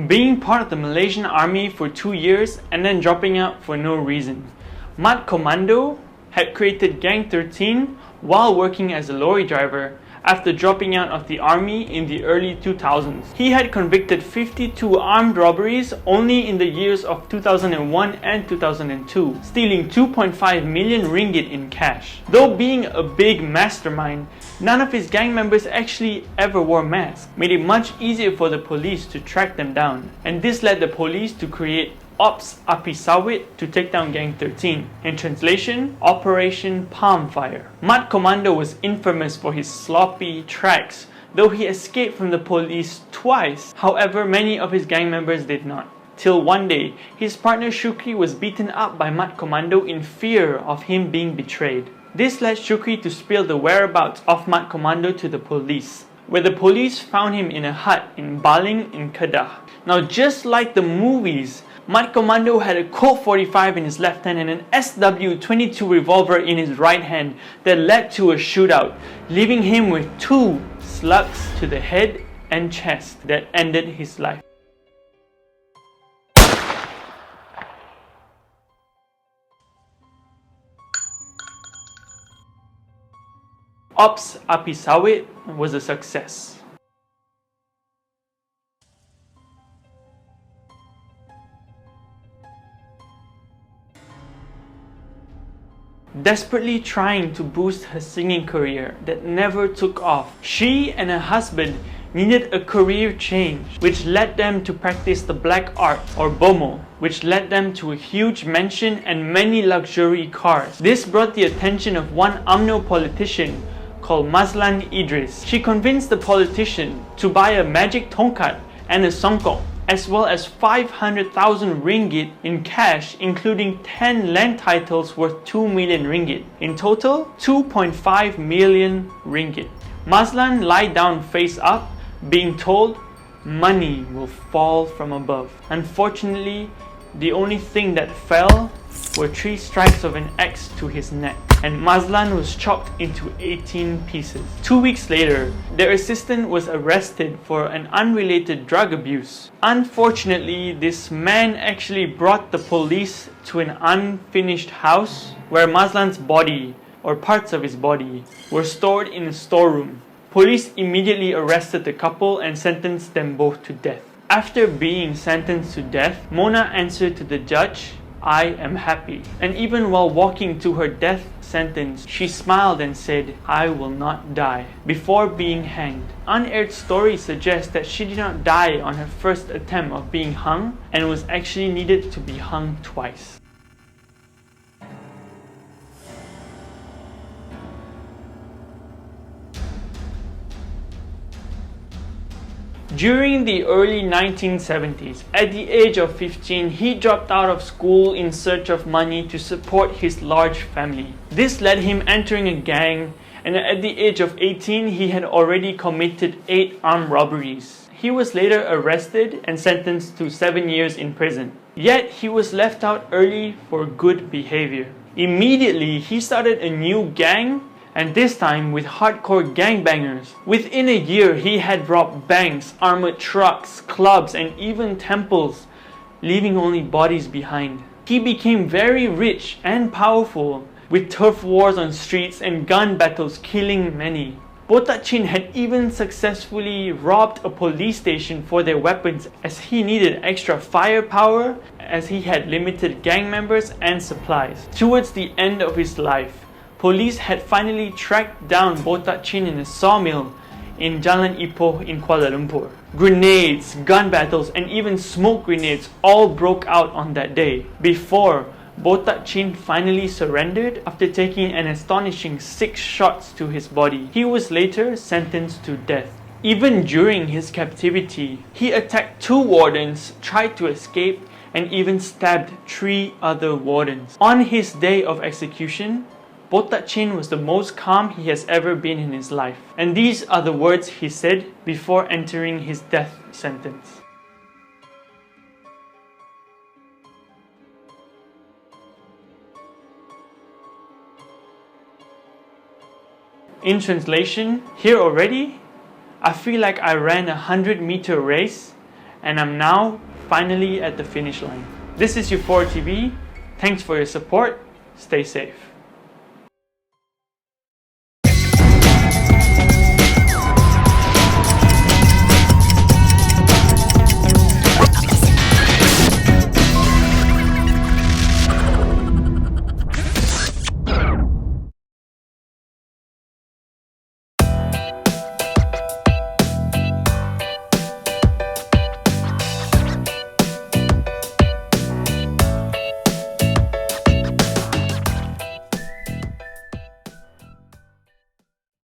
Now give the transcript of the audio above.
Being part of the Malaysian army for 2 years and then dropping out for no reason. Mat Komando had created Gang 13 while working as a lorry driver after dropping out of the army in the early 2000s. He had convicted 52 armed robberies only in the years of 2001 and 2002, stealing 2.5 million ringgit in cash. Though being a big mastermind, none of his gang members actually ever wore masks, made it much easier for the police to track them down. And this led the police to create Ops Api Sawit to take down Gang 13. In translation, Operation Palm Fire. Mat Komando was infamous for his sloppy tracks, though he escaped from the police twice. However, many of his gang members did not. Till one day, his partner Shukri was beaten up by Mat Komando in fear of him being betrayed. This led Shukri to spill the whereabouts of Mat Komando to the police, where the police found him in a hut in Baling in Kedah. Now, just like the movies, Mat Komando had a Colt 45 in his left hand and an SW-22 revolver in his right hand that led to a shootout, leaving him with 2 slugs to the head and chest that ended his life. Ops Api Sawit was a success. Desperately trying to boost her singing career that never took off, she and her husband needed a career change, which led them to practice the black art, or bomo, which led them to a huge mansion and many luxury cars. This brought the attention of one UMNO politician called Mazlan Idris. She convinced the politician to buy a magic tongkat and a songkok, as well as 500,000 ringgit in cash, including 10 land titles worth 2 million ringgit. In total, 2.5 million ringgit. Mazlan lied down face up, being told money will fall from above. Unfortunately, the only thing that fell were 3 strikes of an axe to his neck, and Mazlan was chopped into 18 pieces. 2 weeks later, their assistant was arrested for an unrelated drug abuse. Unfortunately, this man actually brought the police to an unfinished house where Mazlan's body, or parts of his body, were stored in a storeroom. Police immediately arrested the couple and sentenced them both to death. After being sentenced to death, Mona answered to the judge, "I am happy." And even while walking to her death sentence, she smiled and said, "I will not die," before being hanged. Unaired stories suggest that she did not die on her first attempt of being hung and was actually needed to be hung twice. During the early 1970s, at the age of 15, he dropped out of school in search of money to support his large family. This led him entering a gang, and at the age of 18, he had already committed 8 armed robberies. He was later arrested and sentenced to 7 years in prison. Yet, he was left out early for good behavior. Immediately, he started a new gang, and this time with hardcore gangbangers. Within a year, he had robbed banks, armored trucks, clubs, and even temples, leaving only bodies behind. He became very rich and powerful, with turf wars on streets and gun battles killing many. Botak Chin had even successfully robbed a police station for their weapons, as he needed extra firepower as he had limited gang members and supplies. Towards the end of his life, police had finally tracked down Botak Chin in a sawmill in Jalan Ipoh in Kuala Lumpur. Grenades, gun battles, and even smoke grenades all broke out on that day, before Botak Chin finally surrendered after taking an astonishing 6 shots to his body. He was later sentenced to death. Even during his captivity, he attacked 2 wardens, tried to escape, and even stabbed 3 other wardens. On his day of execution, Botak Chin was the most calm he has ever been in his life. And these are the words he said before entering his death sentence. In translation, here already, I feel like I ran a 100-meter race and I'm now finally at the finish line. This is Euphoria TV. Thanks for your support. Stay safe.